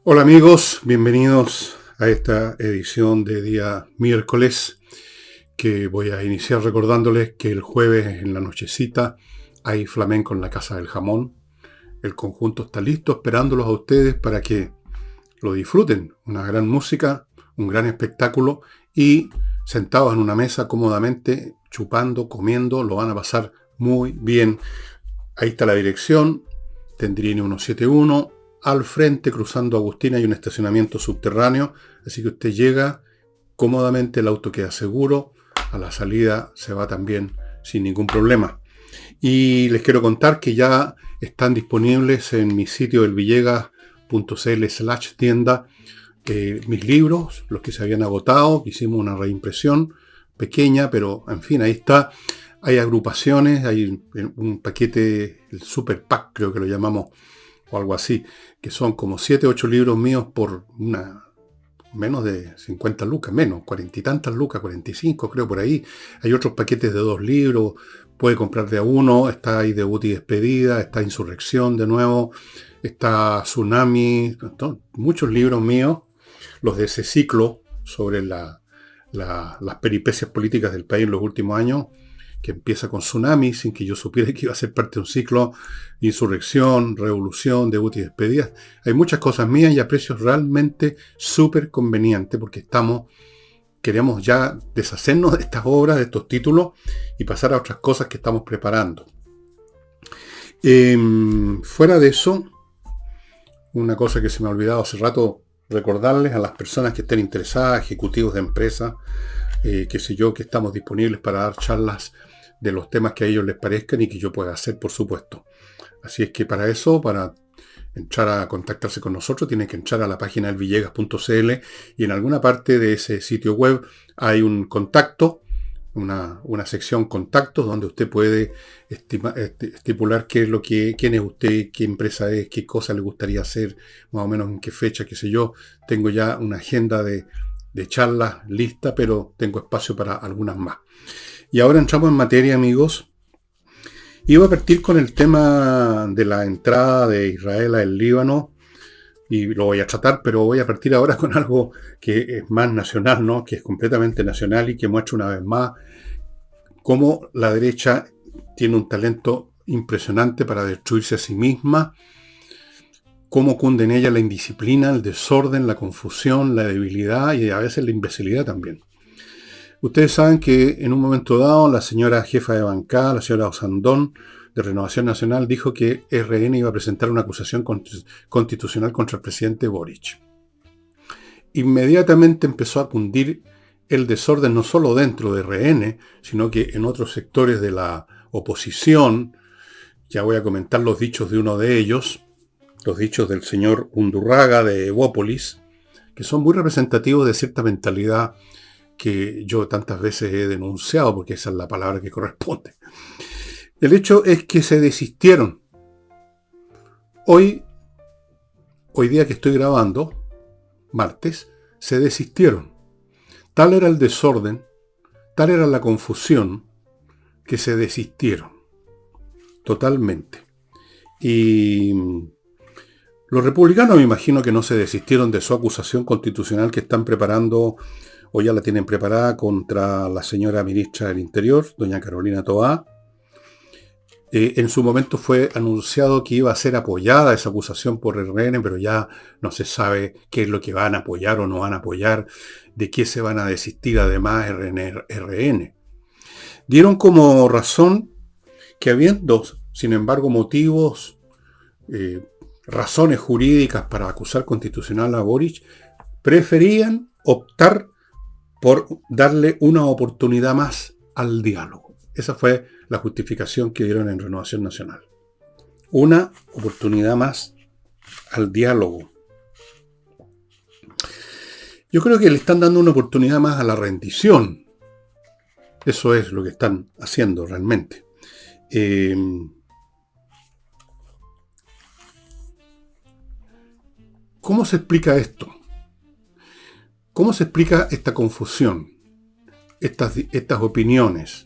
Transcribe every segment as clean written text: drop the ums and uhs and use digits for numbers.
Hola amigos, bienvenidos a esta edición de día miércoles que voy a iniciar recordándoles que el jueves en la nochecita hay flamenco en la Casa del Jamón. El conjunto está listo esperándolos a ustedes para que lo disfruten. Una gran música, un gran espectáculo y sentados en una mesa cómodamente, chupando, comiendo, lo van a pasar muy bien. Ahí está la dirección, Tendrini 171. Al frente, cruzando Agustina, hay un estacionamiento subterráneo, así que usted llega cómodamente, el auto queda seguro, a la salida se va también sin ningún problema. Y les quiero contar que ya están disponibles en mi sitio elvillegas.cl/tienda mis libros, los que se habían agotado. Hicimos una reimpresión pequeña, pero en fin, ahí está. Hay agrupaciones, hay un paquete, el Super Pack creo que lo llamamos, o algo así, que son como 7, 8 libros míos por menos de 50 lucas, menos, 40 y tantas lucas, 45 creo por ahí. Hay otros paquetes de 2 libros, puede comprar de a uno, está ahí Debut y Despedida, está Insurrección de nuevo, está Tsunami, muchos libros míos, los de ese ciclo sobre las peripecias políticas del país en los últimos años, que empieza con Tsunami, sin que yo supiera que iba a ser parte de un ciclo, Insurrección, Revolución, Debut y Despedida. Hay muchas cosas mías y a precios realmente súper convenientes, porque queremos ya deshacernos de estas obras, de estos títulos, y pasar a otras cosas que estamos preparando. Fuera de eso, una cosa que se me ha olvidado hace rato, recordarles a las personas que estén interesadas, ejecutivos de empresas, qué sé yo, que estamos disponibles para dar charlas de los temas que a ellos les parezcan y que yo pueda hacer, por supuesto. Así es que para eso, para entrar a contactarse con nosotros, tienen que entrar a la página elvillegas.cl y en alguna parte de ese sitio web hay un contacto, una sección contactos donde usted puede estipular quién es usted, qué empresa es, qué cosa le gustaría hacer, más o menos en qué fecha, qué sé yo. Tengo ya una agenda de charlas lista, pero tengo espacio para algunas más. Y ahora entramos en materia, amigos. Iba a partir con el tema de la entrada de Israel al Líbano, y lo voy a tratar, pero voy a partir ahora con algo que es más nacional, ¿no? Que es completamente nacional y que muestra una vez más cómo la derecha tiene un talento impresionante para destruirse a sí misma, cómo cunde en ella la indisciplina, el desorden, la confusión, la debilidad y a veces la imbecilidad también. Ustedes saben que en un momento dado la señora jefa de bancada, la señora Osandón, de Renovación Nacional, dijo que RN iba a presentar una acusación constitucional contra el presidente Boric. Inmediatamente empezó a cundir el desorden no solo dentro de RN, sino que en otros sectores de la oposición. Ya voy a comentar los dichos de uno de ellos, los dichos del señor Undurraga de Evópolis, que son muy representativos de cierta mentalidad que yo tantas veces he denunciado, porque esa es la palabra que corresponde. El hecho es que se desistieron. Hoy día que estoy grabando, martes, se desistieron. Tal era el desorden, tal era la confusión, que se desistieron. Totalmente. Y los republicanos me imagino que no se desistieron de su acusación constitucional que están preparando, o ya la tienen preparada, contra la señora ministra del Interior, doña Carolina Toá. En su momento fue anunciado que iba a ser apoyada esa acusación por RN, pero ya no se sabe qué es lo que van a apoyar o no van a apoyar, de qué se van a desistir además RN. Dieron como razón que habiendo, sin embargo, motivos, razones jurídicas para acusar constitucional a Boric, preferían optar por darle una oportunidad más al diálogo. Esa fue la justificación que dieron en Renovación Nacional. Una oportunidad más al diálogo. Yo creo que le están dando una oportunidad más a la rendición. Eso es lo que están haciendo realmente. ¿Cómo se explica esto? ¿Cómo se explica esta confusión? Estas opiniones.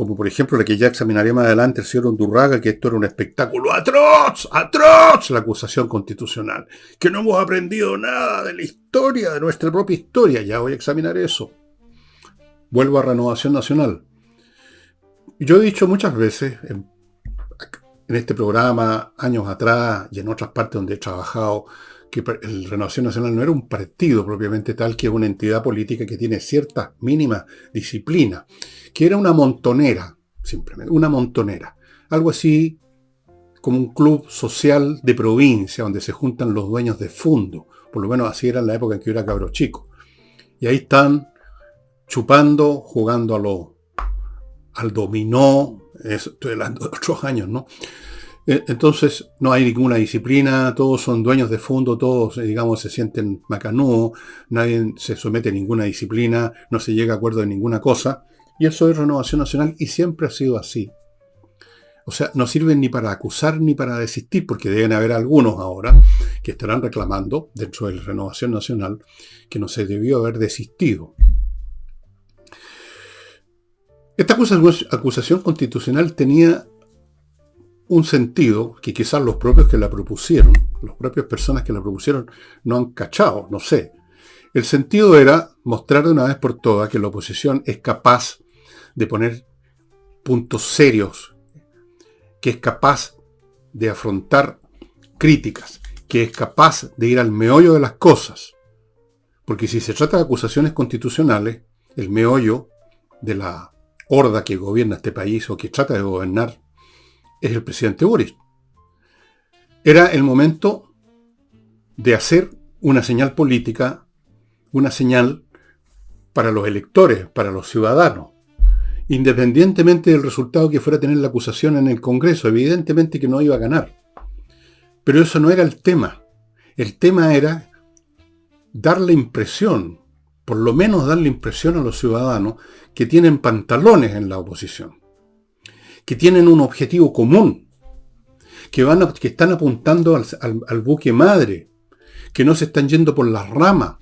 como por ejemplo la que ya examinaré más adelante, el señor Undurraga, que esto era un espectáculo atroz, atroz, la acusación constitucional, que no hemos aprendido nada de la historia, de nuestra propia historia. Ya voy a examinar eso. Vuelvo a Renovación Nacional. Yo he dicho muchas veces en este programa, años atrás, y en otras partes donde he trabajado, que el Renovación Nacional no era un partido propiamente tal, que es una entidad política que tiene ciertas mínimas disciplinas, que era una montonera, simplemente, una montonera. Algo así como un club social de provincia, donde se juntan los dueños de fondo. Por lo menos así era en la época en que yo era cabro chico. Y ahí están chupando, jugando al dominó, estoy hablando de otros años, ¿no? Entonces no hay ninguna disciplina, todos son dueños de fondo, todos, digamos, se sienten macanudos, nadie se somete a ninguna disciplina, no se llega a acuerdo de ninguna cosa, y eso es Renovación Nacional y siempre ha sido así. O sea, no sirven ni para acusar ni para desistir, porque deben haber algunos ahora que estarán reclamando dentro de la Renovación Nacional que no se debió haber desistido. Esta acusación constitucional tenía un sentido que quizás los propios que la propusieron, las propias personas que la propusieron no han cachado, no sé. El sentido era mostrar de una vez por todas que la oposición es capaz de poner puntos serios, que es capaz de afrontar críticas, que es capaz de ir al meollo de las cosas. Porque si se trata de acusaciones constitucionales, el meollo de la horda que gobierna este país o que trata de gobernar es el presidente Boric. Era el momento de hacer una señal política, una señal para los electores, para los ciudadanos, independientemente del resultado que fuera a tener la acusación en el Congreso. Evidentemente que no iba a ganar. Pero eso no era el tema. El tema era dar la impresión, por lo menos dar la impresión a los ciudadanos que tienen pantalones en la oposición, que tienen un objetivo común, que están apuntando al buque madre, que no se están yendo por las ramas,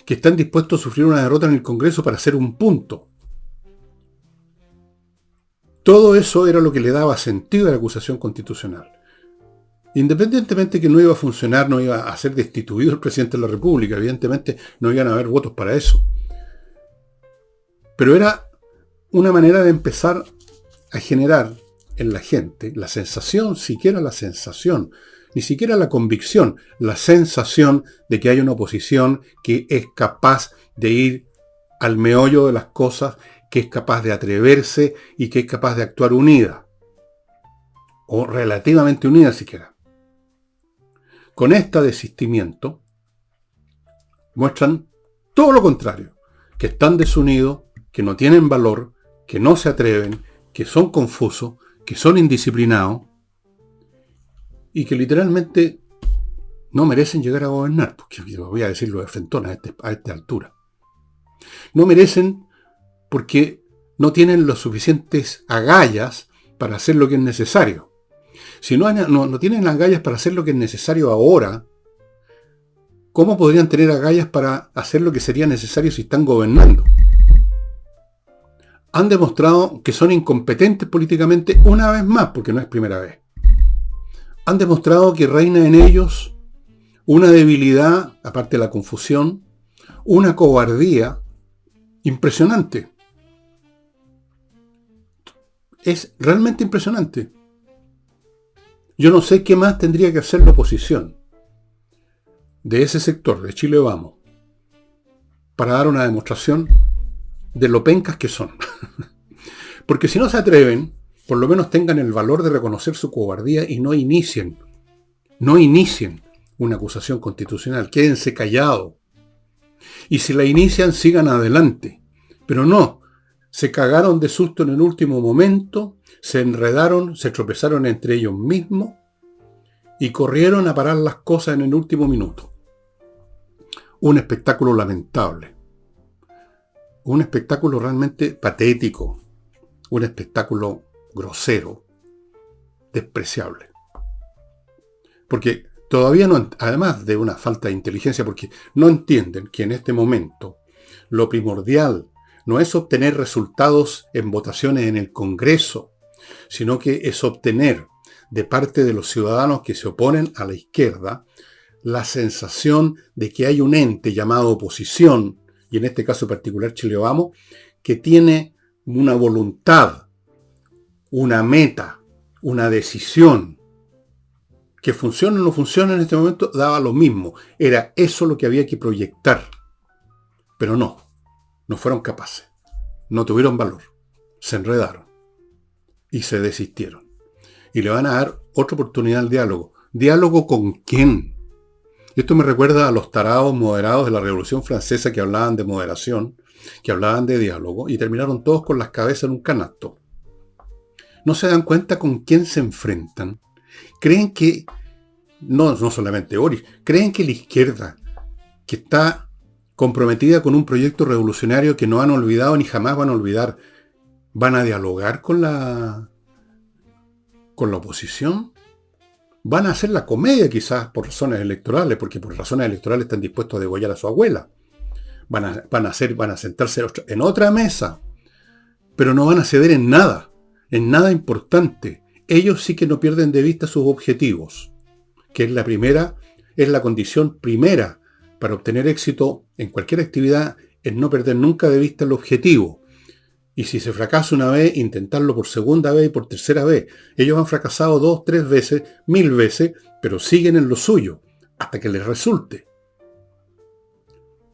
que están dispuestos a sufrir una derrota en el Congreso para hacer un punto. Todo eso era lo que le daba sentido a la acusación constitucional. Independientemente que no iba a funcionar, no iba a ser destituido el presidente de la República, evidentemente no iban a haber votos para eso. Pero era una manera de empezar a generar en la gente la sensación, siquiera la sensación, ni siquiera la convicción, la sensación de que hay una oposición que es capaz de ir al meollo de las cosas, que es capaz de atreverse y que es capaz de actuar unida, o relativamente unida siquiera. Con este desistimiento muestran todo lo contrario, que están desunidos, que no tienen valor, que no se atreven, que son confusos, que son indisciplinados y que literalmente no merecen llegar a gobernar, porque voy a decirlo de frentón a esta altura. No merecen porque no tienen los suficientes agallas para hacer lo que es necesario. Si no tienen agallas para hacer lo que es necesario ahora, ¿cómo podrían tener agallas para hacer lo que sería necesario si están gobernando? Han demostrado que son incompetentes políticamente una vez más, porque no es primera vez. Han demostrado que reina en ellos una debilidad, aparte de la confusión, una cobardía impresionante. Es realmente impresionante. Yo no sé qué más tendría que hacer la oposición de ese sector, de Chile Vamos, para dar una demostración de lo pencas que son. Porque si no se atreven, por lo menos tengan el valor de reconocer su cobardía y no inicien una acusación constitucional. Quédense callados. Y si la inician, sigan adelante. Pero no, se cagaron de susto en el último momento, se enredaron, se tropezaron entre ellos mismos y corrieron a parar las cosas en el último minuto. Un espectáculo lamentable. Un espectáculo realmente patético. Un espectáculo grosero, despreciable. Porque todavía no, además de una falta de inteligencia, porque no entienden que en este momento lo primordial, no es obtener resultados en votaciones en el Congreso, sino que es obtener de parte de los ciudadanos que se oponen a la izquierda la sensación de que hay un ente llamado oposición, y en este caso particular Chile Vamos, que tiene una voluntad, una meta, una decisión. Que funcione o no funcione en este momento daba lo mismo. Era eso lo que había que proyectar. Pero no fueron capaces. No tuvieron valor. Se enredaron. Y se desistieron. Y le van a dar otra oportunidad al diálogo. ¿Diálogo con quién? Esto me recuerda a los tarados moderados de la Revolución Francesa que hablaban de moderación, que hablaban de diálogo, y terminaron todos con las cabezas en un canasto. ¿No se dan cuenta con quién se enfrentan? Creen que, no solamente Boris, creen que la izquierda, que está comprometida con un proyecto revolucionario que no han olvidado ni jamás van a olvidar, van a dialogar con la oposición. Van a hacer la comedia quizás por razones electorales, porque por razones electorales están dispuestos a degollar a su abuela. Van a sentarse en otra mesa, pero no van a ceder en nada importante. Ellos sí que no pierden de vista sus objetivos, que es la condición primera para obtener éxito en cualquier actividad, es no perder nunca de vista el objetivo. Y si se fracasa una vez, intentarlo por segunda vez y por tercera vez. Ellos han fracasado 2, 3 veces, 1000 veces, pero siguen en lo suyo, hasta que les resulte.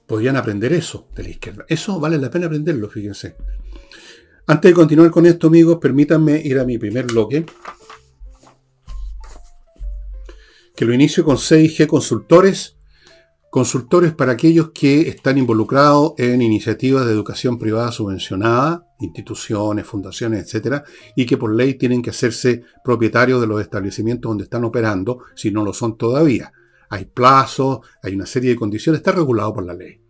Podrían aprender eso de la izquierda. Eso vale la pena aprenderlo, fíjense. Antes de continuar con esto, amigos, permítanme ir a mi primer bloque, que lo inicio con C&G Consultores. Consultores para aquellos que están involucrados en iniciativas de educación privada subvencionada, instituciones, fundaciones, etcétera, y que por ley tienen que hacerse propietarios de los establecimientos donde están operando, si no lo son todavía. Hay plazos, hay una serie de condiciones, está regulado por la ley.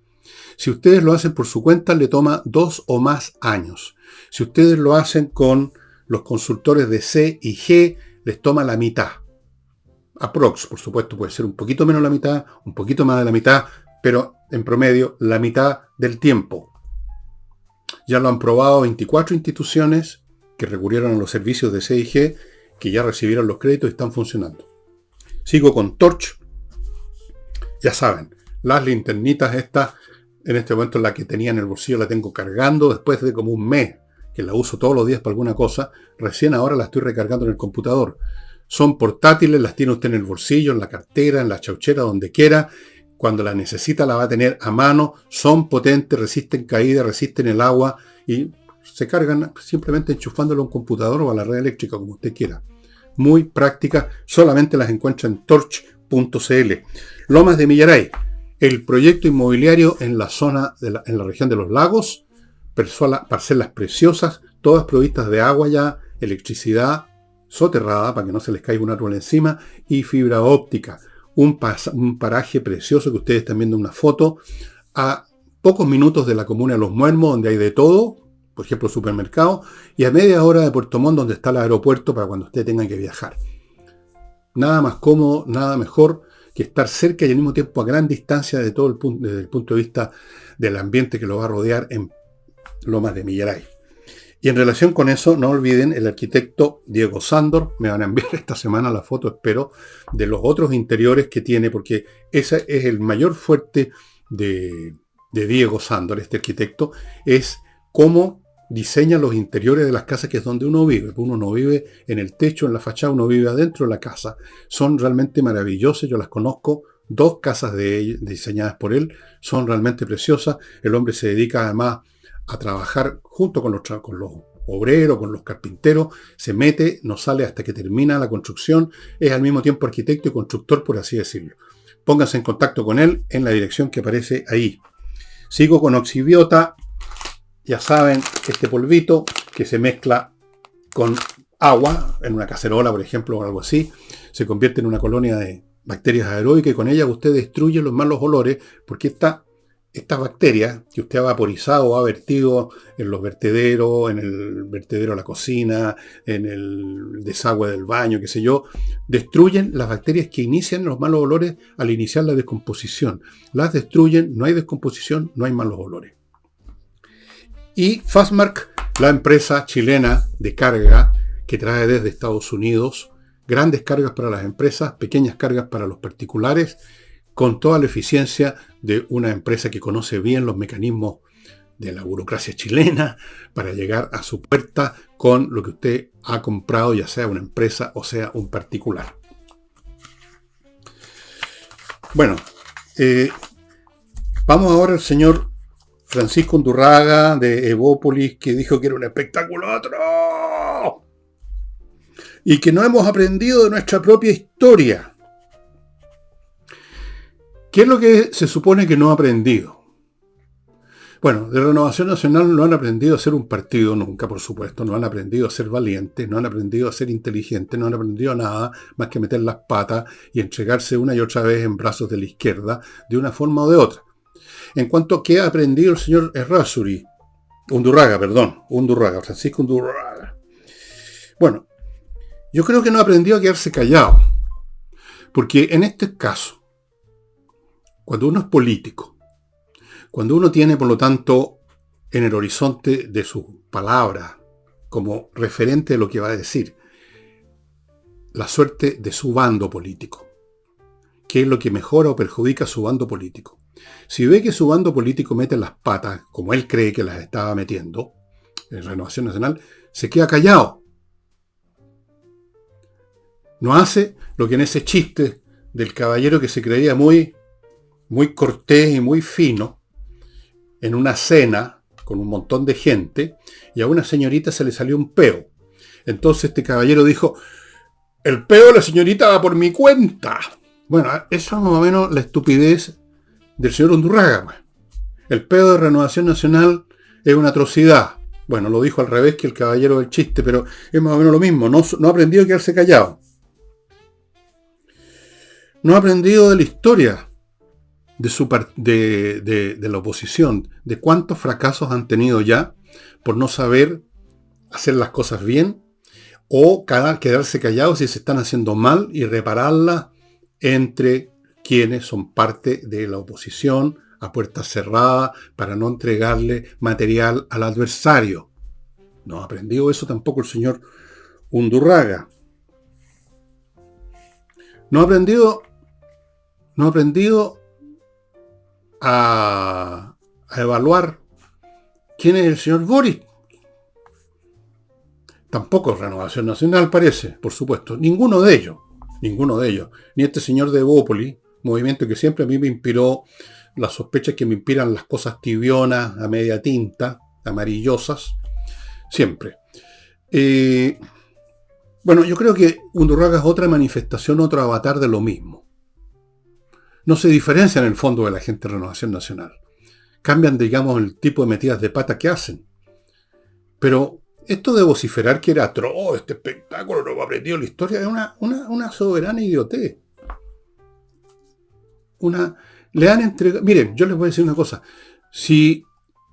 Si ustedes lo hacen por su cuenta, le toma 2 o más años. Si ustedes lo hacen con los consultores de C&G, les toma la mitad. Aprox, por supuesto, puede ser un poquito menos la mitad, un poquito más de la mitad, pero en promedio la mitad del tiempo. Ya lo han probado 24 instituciones que recurrieron a los servicios de C&G, que ya recibieron los créditos y están funcionando. Sigo con Torch. Ya saben, las linternitas estas, en este momento la que tenía en el bolsillo la tengo cargando después de como un mes, que la uso todos los días para alguna cosa. Recién ahora la estoy recargando en el computador. Son portátiles, las tiene usted en el bolsillo, en la cartera, en la chauchera, donde quiera. Cuando la necesita la va a tener a mano. Son potentes, resisten caída, resisten el agua y se cargan simplemente enchufándolo a un computador o a la red eléctrica, como usted quiera. Muy práctica, solamente las encuentra en torch.cl. Lomas de Millaray, el proyecto inmobiliario en la zona, en la región de los lagos, parcelas preciosas, todas provistas de agua ya, electricidad soterrada para que no se les caiga un árbol encima y fibra óptica. Un paraje precioso que ustedes están viendo una foto a pocos minutos de la comuna de Los Muermos, donde hay de todo, por ejemplo supermercado, y a media hora de Puerto Montt, donde está el aeropuerto para cuando usted tenga que viajar. Nada más cómodo, nada mejor que estar cerca y al mismo tiempo a gran distancia de todo desde el punto de vista del ambiente que lo va a rodear en Lomas de Millaray. Y en relación con eso, no olviden el arquitecto Diego Sándor. Me van a enviar esta semana la foto, espero, de los otros interiores que tiene, porque ese es el mayor fuerte de Diego Sándor, este arquitecto, es cómo diseña los interiores de las casas, que es donde uno vive. Uno no vive en el techo, en la fachada, uno vive adentro de la casa. Son realmente maravillosas, yo las conozco. 2 casas diseñadas por él, son realmente preciosas. El hombre se dedica además a trabajar junto con los obreros, con los carpinteros, se mete, no sale hasta que termina la construcción, es al mismo tiempo arquitecto y constructor, por así decirlo. Pónganse en contacto con él en la dirección que aparece ahí. Sigo con Oxibiota, ya saben, este polvito que se mezcla con agua, en una cacerola, por ejemplo, o algo así, se convierte en una colonia de bacterias aeróbicas y con ella usted destruye los malos olores, porque estas bacterias que usted ha vaporizado o ha vertido en los vertederos, en el vertedero de la cocina, en el desagüe del baño, qué sé yo, destruyen las bacterias que inician los malos olores al iniciar la descomposición. Las destruyen, no hay descomposición, no hay malos olores. Y Fastmark, la empresa chilena de carga que trae desde Estados Unidos grandes cargas para las empresas, pequeñas cargas para los particulares, con toda la eficiencia de una empresa que conoce bien los mecanismos de la burocracia chilena para llegar a su puerta con lo que usted ha comprado, ya sea una empresa o sea un particular. Bueno, vamos ahora al señor Francisco Undurraga de Evópolis, que dijo que era un espectáculo atroz y que no hemos aprendido de nuestra propia historia. ¿Qué es lo que se supone que no ha aprendido? Bueno, de Renovación Nacional no han aprendido a ser un partido nunca, por supuesto, no han aprendido a ser valientes, no han aprendido a ser inteligentes, no han aprendido nada más que meter las patas y entregarse una y otra vez en brazos de la izquierda, de una forma o de otra. En cuanto a qué ha aprendido el señor Undurraga, Francisco Undurraga. Bueno, yo creo que no ha aprendido a quedarse callado, porque en este caso, cuando uno es político, cuando uno tiene, por lo tanto, en el horizonte de sus palabras, como referente de lo que va a decir, la suerte de su bando político, qué es lo que mejora o perjudica a su bando político. Si ve que su bando político mete las patas, como él cree que las estaba metiendo, en Renovación Nacional, se queda callado. No hace lo que en ese chiste del caballero que se creía muy cortés y muy fino, en una cena con un montón de gente, y a una señorita se le salió un peo. Entonces este caballero dijo, el peo de la señorita va por mi cuenta. Bueno, eso es más o menos la estupidez del señor Undurraga. El peo de Renovación Nacional es una atrocidad. Bueno, lo dijo al revés que el caballero del chiste, pero es más o menos lo mismo. No ha aprendido a quedarse callado. No ha aprendido de la historia de la oposición, de cuántos fracasos han tenido ya por no saber hacer las cosas bien o quedarse callados si se están haciendo mal y repararlas entre quienes son parte de la oposición a puertas cerradas para no entregarle material al adversario. No ha aprendido eso tampoco el señor Undurraga. No ha aprendido a evaluar quién es el señor Boric. Tampoco Renovación Nacional parece, por supuesto. Ninguno de ellos. Ni este señor de Evópolis, movimiento que siempre a mí me inspiró las sospechas que me inspiran las cosas tibionas, a media tinta, amarillosas, siempre. Bueno, yo creo que Undurraga es otra manifestación, otro avatar de lo mismo. No se diferencia en el fondo de la gente de Renovación Nacional. Cambian, digamos, el tipo de metidas de pata que hacen. Pero esto de vociferar que era atroz, este espectáculo, no ha aprendido la historia, es una soberana idiotez. Le han entregado... Miren, yo les voy a decir una cosa. Si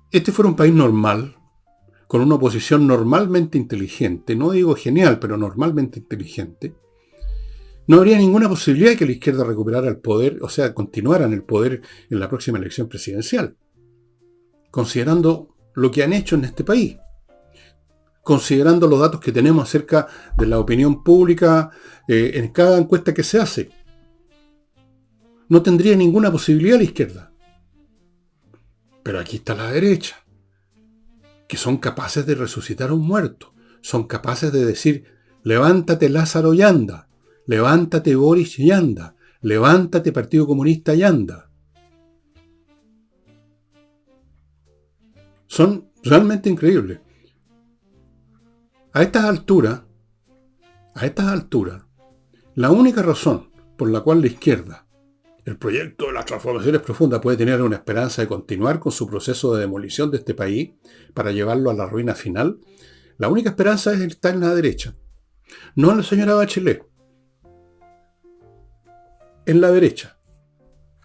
este fuera un país normal, con una oposición normalmente inteligente, no digo genial, pero normalmente inteligente, no habría ninguna posibilidad de que la izquierda recuperara el poder, o sea, continuara en el poder en la próxima elección presidencial. Considerando lo que han hecho en este país. Considerando los datos que tenemos acerca de la opinión pública en cada encuesta que se hace. No tendría ninguna posibilidad la izquierda. Pero aquí está la derecha, que son capaces de resucitar a un muerto. Son capaces de decir, levántate Lázaro y anda. Levántate Boris y anda. Levántate Partido Comunista y anda. Son realmente increíbles. A estas alturas, la única razón por la cual la izquierda, el proyecto de las transformaciones profundas, puede tener una esperanza de continuar con su proceso de demolición de este país para llevarlo a la ruina final, la única esperanza es estar en la derecha. No en la señora Bachelet. En la derecha.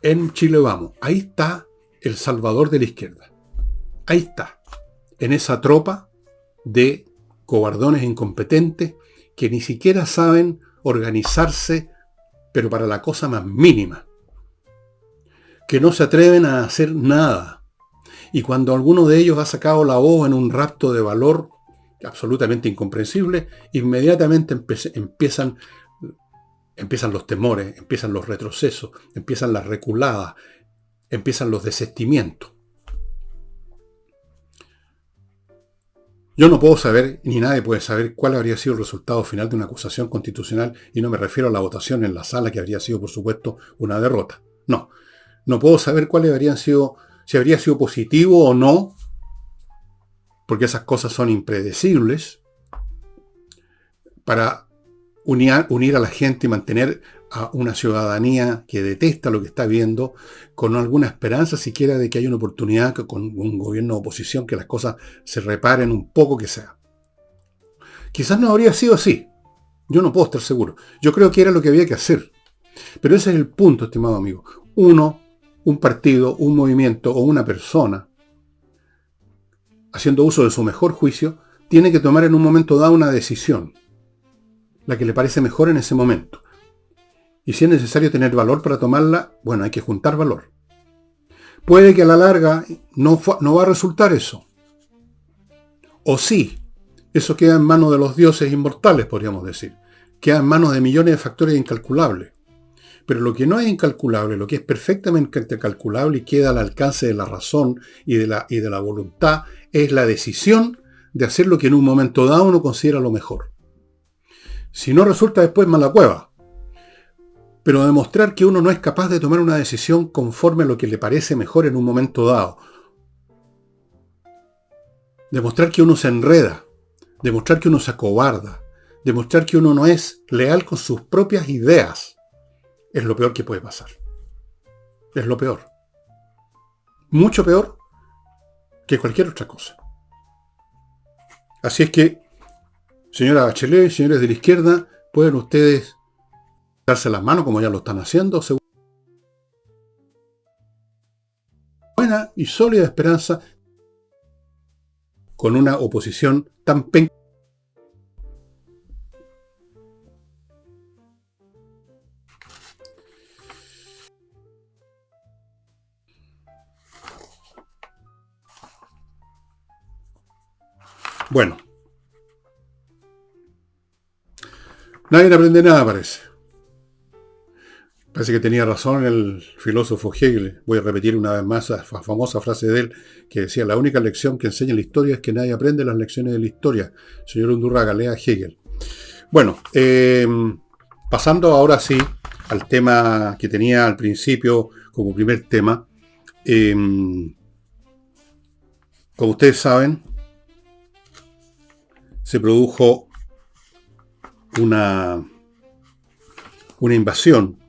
En Chile Vamos. Ahí está el salvador de la izquierda. Ahí está. En esa tropa de cobardones incompetentes que ni siquiera saben organizarse, pero para la cosa más mínima. Que no se atreven a hacer nada. Y cuando alguno de ellos ha sacado la voz en un rapto de valor absolutamente incomprensible, inmediatamente empiezan los temores, empiezan los retrocesos, empiezan las reculadas, empiezan los desistimientos. Yo no puedo saber, ni nadie puede saber, cuál habría sido el resultado final de una acusación constitucional, y no me refiero a la votación en la sala, que habría sido, por supuesto, una derrota. No puedo saber cuáles habrían sido, si habría sido positivo o no, porque esas cosas son impredecibles, para unir a la gente y mantener a una ciudadanía que detesta lo que está viendo, con alguna esperanza siquiera de que haya una oportunidad que con un gobierno de oposición, que las cosas se reparen un poco, que sea. Quizás no habría sido así. Yo no puedo estar seguro. Yo creo que era lo que había que hacer. Pero ese es el punto, estimado amigo. Un partido, un movimiento o una persona, haciendo uso de su mejor juicio, tiene que tomar en un momento dado una decisión, la que le parece mejor en ese momento. Y si es necesario tener valor para tomarla, bueno, hay que juntar valor. Puede que a la larga no va a resultar eso. O sí, eso queda en manos de los dioses inmortales, podríamos decir. Queda en manos de millones de factores incalculables. Pero lo que no es incalculable, lo que es perfectamente calculable y queda al alcance de la razón y de la voluntad, es la decisión de hacer lo que en un momento dado uno considera lo mejor. Si no resulta después, mala cueva. Pero demostrar que uno no es capaz de tomar una decisión conforme a lo que le parece mejor en un momento dado. Demostrar que uno se enreda. Demostrar que uno se acobarda. Demostrar que uno no es leal con sus propias ideas. Es lo peor que puede pasar. Es lo peor. Mucho peor que cualquier otra cosa. Así es que, señora Bachelet, señores de la izquierda, pueden ustedes darse las manos como ya lo están haciendo, según buena y sólida esperanza, con una oposición tan penca. Bueno, nadie aprende nada, parece. Parece que tenía razón el filósofo Hegel. Voy a repetir una vez más la famosa frase de él, que decía: la única lección que enseña la historia es que nadie aprende las lecciones de la historia. Señor Undurraga, lea Hegel. Bueno, pasando ahora sí al tema que tenía al principio como primer tema. Como ustedes saben, se produjo una invasión,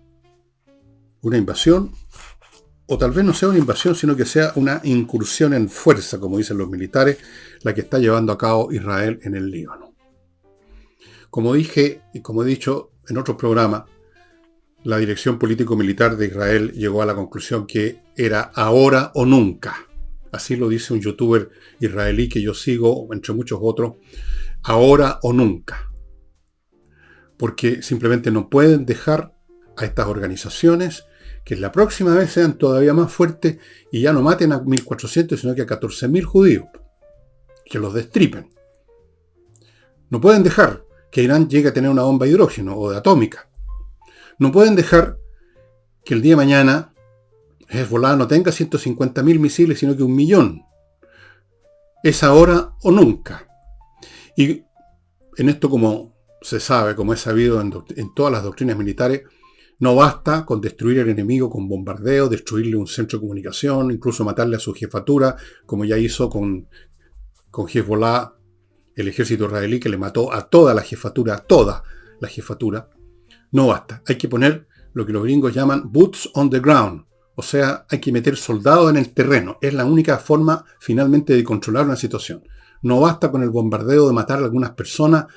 o tal vez no sea una invasión, sino que sea una incursión en fuerza, como dicen los militares, la que está llevando a cabo Israel en el Líbano. Como dije y como he dicho en otros programas, la dirección político-militar de Israel llegó a la conclusión que era ahora o nunca. Así lo dice un youtuber israelí que yo sigo, entre muchos otros, ahora o nunca. Porque simplemente no pueden dejar a estas organizaciones que la próxima vez sean todavía más fuertes y ya no maten a 1.400, sino que a 14.000 judíos. Que los destripen. No pueden dejar que Irán llegue a tener una bomba de hidrógeno o de atómica. No pueden dejar que el día de mañana Hezbollah no tenga 150.000 misiles, sino que 1.000.000. Es ahora o nunca. Y en esto, como se sabe, como es sabido en todas las doctrinas militares, no basta con destruir al enemigo con bombardeo, destruirle un centro de comunicación, incluso matarle a su jefatura, como ya hizo con Hezbollah, el ejército israelí, que le mató a toda la jefatura, No basta. Hay que poner lo que los gringos llaman boots on the ground. O sea, hay que meter soldados en el terreno. Es la única forma finalmente de controlar una situación. No basta con el bombardeo de matar a algunas personas.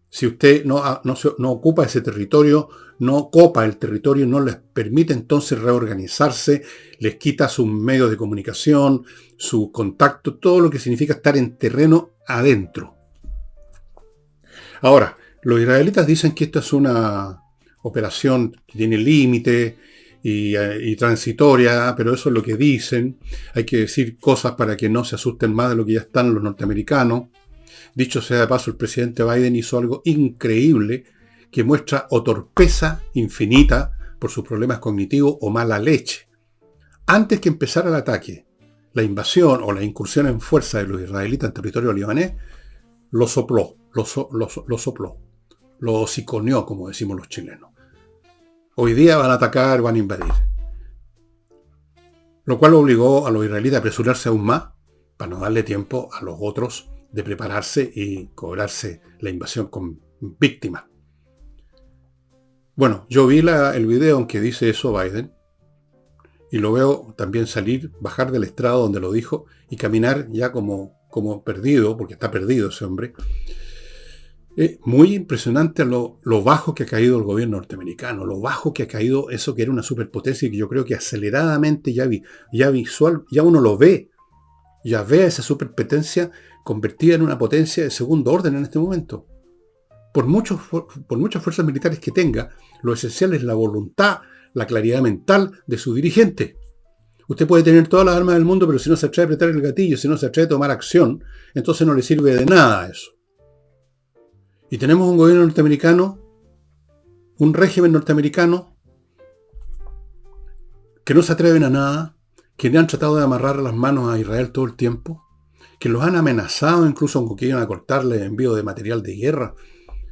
Si usted no ocupa ese territorio, no copa el territorio, no les permite entonces reorganizarse, les quita sus medios de comunicación, su contacto, todo lo que significa estar en terreno adentro. Ahora, los israelitas dicen que esta es una operación que tiene límite, y transitoria, pero eso es lo que dicen. Hay que decir cosas para que no se asusten más de lo que ya están los norteamericanos. Dicho sea de paso, el presidente Biden hizo algo increíble que muestra o torpeza infinita por sus problemas cognitivos o mala leche. Antes que empezara el ataque, la invasión o la incursión en fuerza de los israelitas en territorio libanés, lo sopló, lo hociconeó, como decimos los chilenos. Hoy día van a atacar, van a invadir. Lo cual obligó a los israelitas a apresurarse aún más para no darle tiempo a los otros de prepararse y cobrarse la invasión con víctimas. Bueno, yo vi el video en que dice eso Biden y lo veo también salir, bajar del estrado donde lo dijo y caminar ya como perdido, porque está perdido ese hombre. Es muy impresionante lo bajo que ha caído el gobierno norteamericano, lo bajo que ha caído eso que era una superpotencia y que yo creo que aceleradamente ya uno lo ve, ya ve a esa superpotencia convertida en una potencia de segundo orden en este momento. Por muchas fuerzas militares que tenga, lo esencial es la voluntad, la claridad mental de su dirigente. Usted puede tener todas las armas del mundo, pero si no se atreve a apretar el gatillo, si no se atreve a tomar acción, entonces no le sirve de nada eso. Y tenemos un gobierno norteamericano, un régimen norteamericano, que no se atreven a nada, que le han tratado de amarrar las manos a Israel todo el tiempo, que los han amenazado incluso con que iban a cortarle el envío de material de guerra.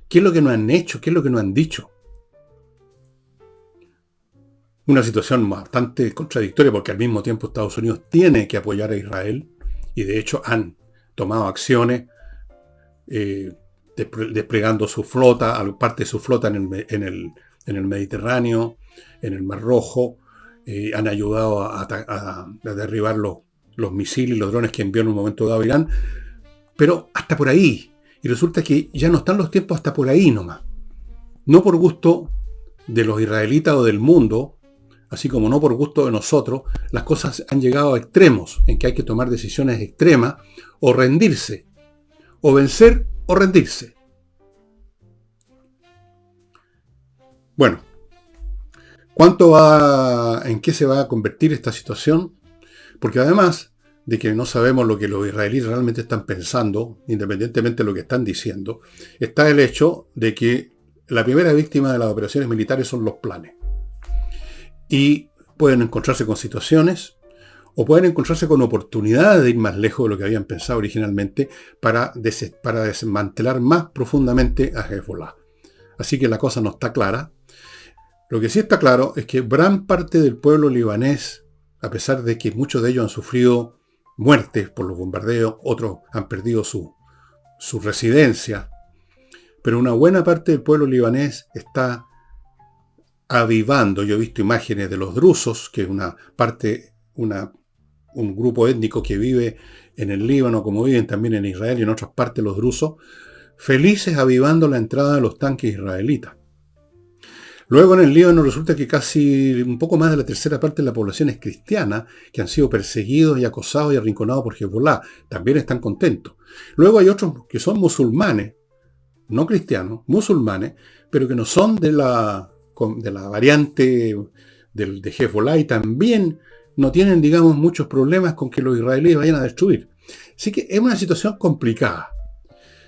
¿Qué es lo que no han hecho? ¿Qué es lo que no han dicho? Una situación bastante contradictoria porque al mismo tiempo Estados Unidos tiene que apoyar a Israel y de hecho han tomado acciones desplegando su flota, parte de su flota en el Mediterráneo, en el Mar Rojo, han ayudado a derribar los misiles y los drones que envió en un momento dado Irán, pero hasta por ahí. Y resulta que ya no están los tiempos hasta por ahí nomás. No por gusto de los israelitas o del mundo, así como no por gusto de nosotros, las cosas han llegado a extremos en que hay que tomar decisiones extremas o rendirse, o vencer o rendirse. Bueno, ¿en qué se va a convertir esta situación? Porque además de que no sabemos lo que los israelíes realmente están pensando, independientemente de lo que están diciendo, está el hecho de que la primera víctima de las operaciones militares son los planes. Y pueden encontrarse con situaciones o pueden encontrarse con oportunidades de ir más lejos de lo que habían pensado originalmente para desmantelar más profundamente a Hezbollah. Así que la cosa no está clara. Lo que sí está claro es que gran parte del pueblo libanés, a pesar de que muchos de ellos han sufrido muertes por los bombardeos, otros han perdido su residencia, pero una buena parte del pueblo libanés está avivando. Yo he visto imágenes de los drusos, que es un grupo étnico que vive en el Líbano, como viven también en Israel y en otras partes los drusos, felices avivando la entrada de los tanques israelitas. Luego en el Líbano resulta que casi un poco más de la tercera parte de la población es cristiana, que han sido perseguidos y acosados y arrinconados por Hezbollah. También están contentos. Luego hay otros que son musulmanes, no cristianos, musulmanes, pero que no son de la variante de Hezbollah y también no tienen, digamos, muchos problemas con que los israelíes vayan a destruir. Así que es una situación complicada.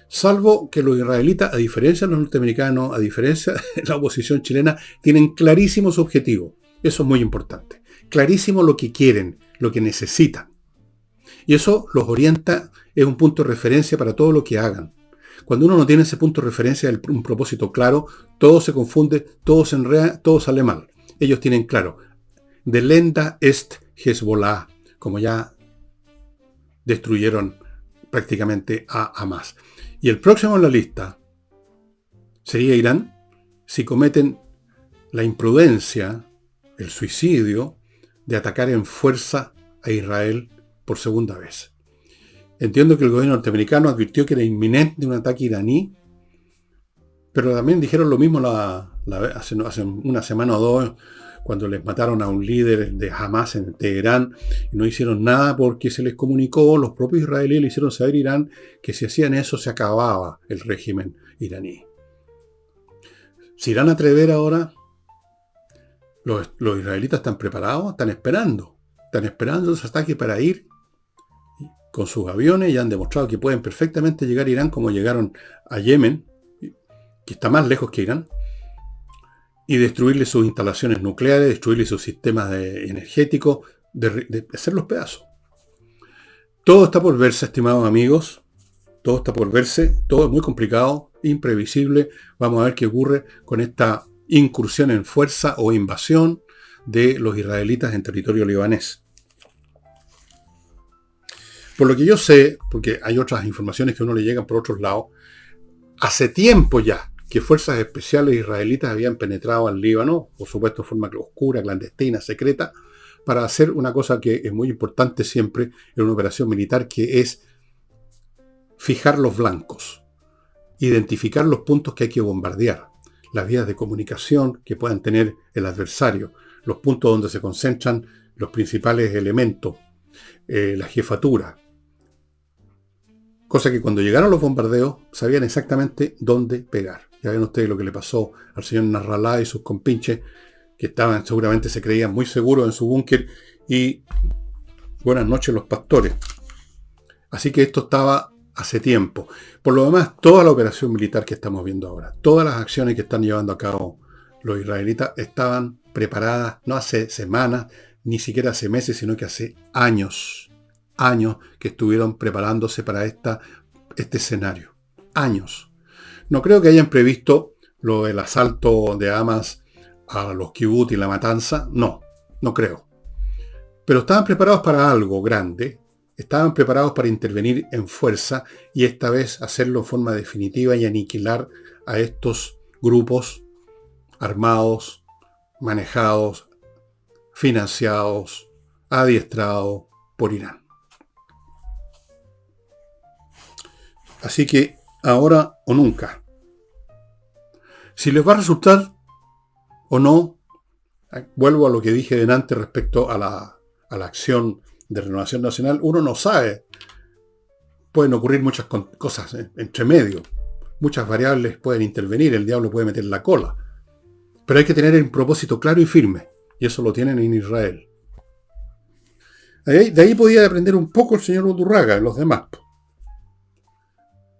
Salvo que los israelitas, a diferencia de los norteamericanos, a diferencia de la oposición chilena, tienen clarísimos objetivos. Eso es muy importante. Clarísimo lo que quieren, lo que necesitan. Y eso los orienta, es un punto de referencia para todo lo que hagan. Cuando uno no tiene ese punto de referencia, un propósito claro, todo se confunde, todo se enreda, todo sale mal. Ellos tienen claro. Delenda est Hezbollah, como ya destruyeron prácticamente a Hamas. Y el próximo en la lista sería Irán, si cometen la imprudencia, el suicidio, de atacar en fuerza a Israel por segunda vez. Entiendo que el gobierno norteamericano advirtió que era inminente un ataque iraní, pero también dijeron lo mismo hace una semana o dos, cuando les mataron a un líder de Hamas en Teherán, y no hicieron nada porque se les comunicó, los propios israelíes le hicieron saber a Irán que si hacían eso se acababa el régimen iraní. ¿Se irán a atrever ahora? Los israelitas están preparados, están esperando ese ataque para ir con sus aviones y han demostrado que pueden perfectamente llegar a Irán como llegaron a Yemen, que está más lejos que Irán, y destruirle sus instalaciones nucleares, destruirle sus sistemas energéticos, de hacerlos pedazos. Todo está por verse, estimados amigos. Todo está por verse. Todo es muy complicado, imprevisible. Vamos a ver qué ocurre con esta incursión en fuerza o invasión de los israelitas en territorio libanés. Por lo que yo sé, porque hay otras informaciones que a uno le llegan por otros lados, hace tiempo ya que fuerzas especiales israelitas habían penetrado al Líbano, por supuesto de forma oscura, clandestina, secreta, para hacer una cosa que es muy importante siempre en una operación militar, que es fijar los blancos, identificar los puntos que hay que bombardear, las vías de comunicación que puedan tener el adversario, los puntos donde se concentran los principales elementos, la jefatura. Cosa que cuando llegaron los bombardeos sabían exactamente dónde pegar. Ya ven ustedes lo que le pasó al señor Nasrallah y sus compinches, que seguramente se creían muy seguros en su búnker, y buenas noches los pastores. Así que esto estaba hace tiempo. Por lo demás, toda la operación militar que estamos viendo ahora, todas las acciones que están llevando a cabo los israelitas estaban preparadas no hace semanas, ni siquiera hace meses, sino que hace años que estuvieron preparándose para este escenario. Años. No creo que hayan previsto lo del asalto de Hamas a los kibbutz y la matanza. No creo. Pero estaban preparados para algo grande. Estaban preparados para intervenir en fuerza y esta vez hacerlo en forma definitiva y aniquilar a estos grupos armados, manejados, financiados, adiestrados por Irán. Así que ahora o nunca. Si les va a resultar o no, vuelvo a lo que dije delante respecto a la acción de Renovación Nacional, uno no sabe. Pueden ocurrir muchas cosas entre medio. Muchas variables pueden intervenir, el diablo puede meter la cola. Pero hay que tener un propósito claro y firme. Y eso lo tienen en Israel. De ahí podía aprender un poco el señor Undurraga y los demás.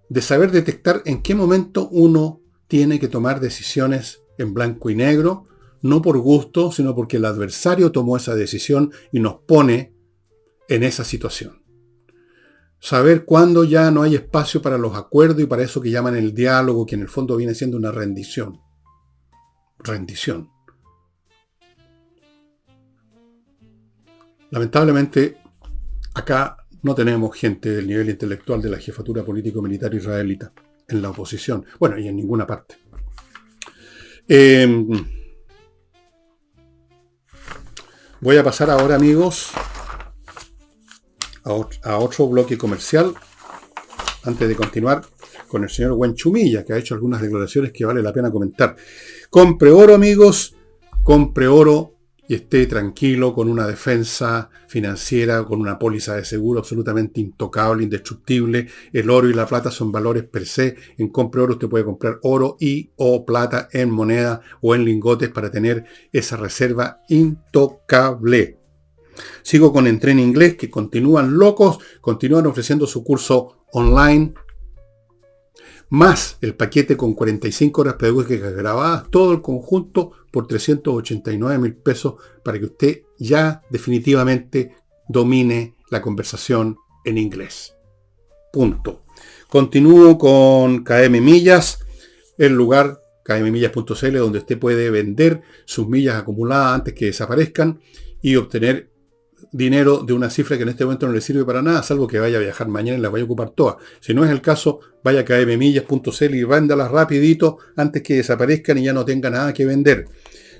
De saber detectar en qué momento uno tiene que tomar decisiones en blanco y negro, no por gusto, sino porque el adversario tomó esa decisión y nos pone en esa situación. Saber cuándo ya no hay espacio para los acuerdos y para eso que llaman el diálogo, que en el fondo viene siendo una rendición. Rendición. Lamentablemente, acá no tenemos gente del nivel intelectual de la jefatura político-militar israelita en la oposición. Bueno, y en ninguna parte. Voy a pasar ahora, amigos, a otro bloque comercial, antes de continuar con el señor Wen Chumilla, que ha hecho algunas declaraciones que vale la pena comentar. Compre oro, amigos, compre oro y esté tranquilo con una defensa financiera, con una póliza de seguro absolutamente intocable, indestructible. El oro y la plata son valores per se. En Compre Oro usted puede comprar oro y o plata en moneda o en lingotes para tener esa reserva intocable. Sigo con Entrena Inglés, que continúan locos, continúan ofreciendo su curso online, más el paquete con 45 horas pedagógicas grabadas, todo el conjunto por 389.000 pesos para que usted ya definitivamente domine la conversación en inglés. Punto. Continúo con KM Millas, el lugar kmmillas.cl, donde usted puede vender sus millas acumuladas antes que desaparezcan y obtener dinero de una cifra que en este momento no le sirve para nada, salvo que vaya a viajar mañana y las vaya a ocupar todas. Si no es el caso, vaya a kmmillas.cl y véndalas rapidito antes que desaparezcan y ya no tenga nada que vender.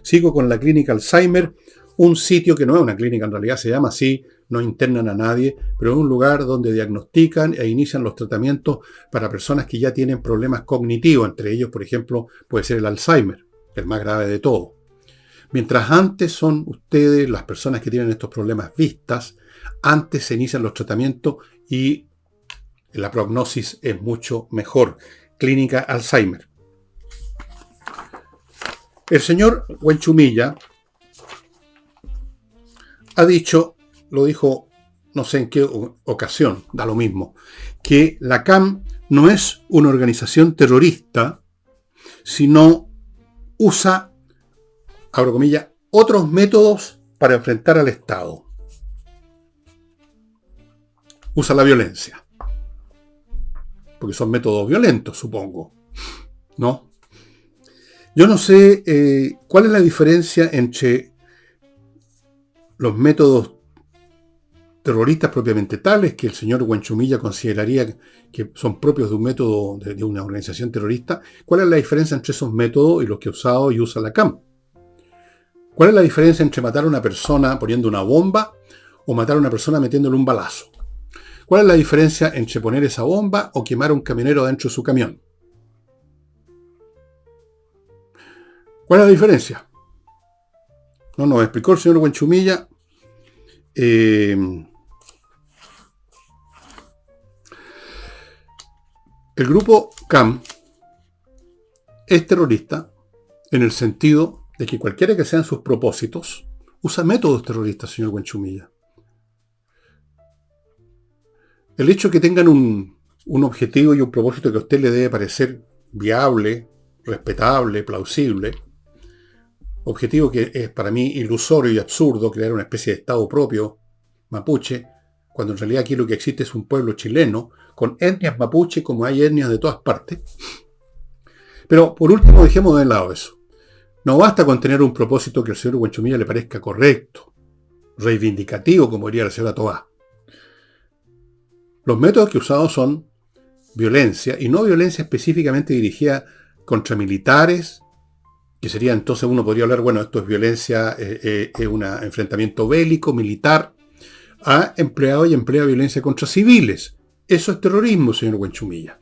Sigo con la clínica Alzheimer, un sitio que no es una clínica, en realidad se llama así, no internan a nadie, pero es un lugar donde diagnostican e inician los tratamientos para personas que ya tienen problemas cognitivos, entre ellos, por ejemplo, puede ser el Alzheimer, el más grave de todo. Mientras antes son ustedes, las personas que tienen estos problemas vistas, antes se inician los tratamientos y la prognosis es mucho mejor. Clínica Alzheimer. El señor Wen Chumilla ha dicho, lo dijo no sé en qué ocasión, da lo mismo, que la CAM no es una organización terrorista, sino usa, abro comillas, otros métodos para enfrentar al Estado. Usa la violencia. Porque son métodos violentos, supongo. ¿No? Yo no sé cuál es la diferencia entre los métodos terroristas propiamente tales, que el señor Huanchumilla consideraría que son propios de un método de una organización terrorista. ¿Cuál es la diferencia entre esos métodos y los que ha usado y usa la CAM? ¿Cuál es la diferencia entre matar a una persona poniendo una bomba o matar a una persona metiéndole un balazo? ¿Cuál es la diferencia entre poner esa bomba o quemar a un camionero dentro de su camión? ¿Cuál es la diferencia? No nos explicó el señor Huanchumilla. El grupo CAM es terrorista en el sentido de que cualquiera que sean sus propósitos usa métodos terroristas, señor Huanchumilla. El hecho de que tengan un objetivo y un propósito que a usted le debe parecer viable, respetable, plausible, objetivo que es para mí ilusorio y absurdo, crear una especie de Estado propio mapuche, cuando en realidad aquí lo que existe es un pueblo chileno con etnias mapuche como hay etnias de todas partes. Pero por último dejemos de lado eso. No basta con tener un propósito que al señor Huanchumilla le parezca correcto, reivindicativo, como diría la señora Tobá. Los métodos que he usado son violencia, y no violencia específicamente dirigida contra militares, que sería entonces uno podría hablar, bueno, esto es violencia, es un enfrentamiento bélico, militar, ha empleado y emplea violencia contra civiles. Eso es terrorismo, señor Huanchumilla.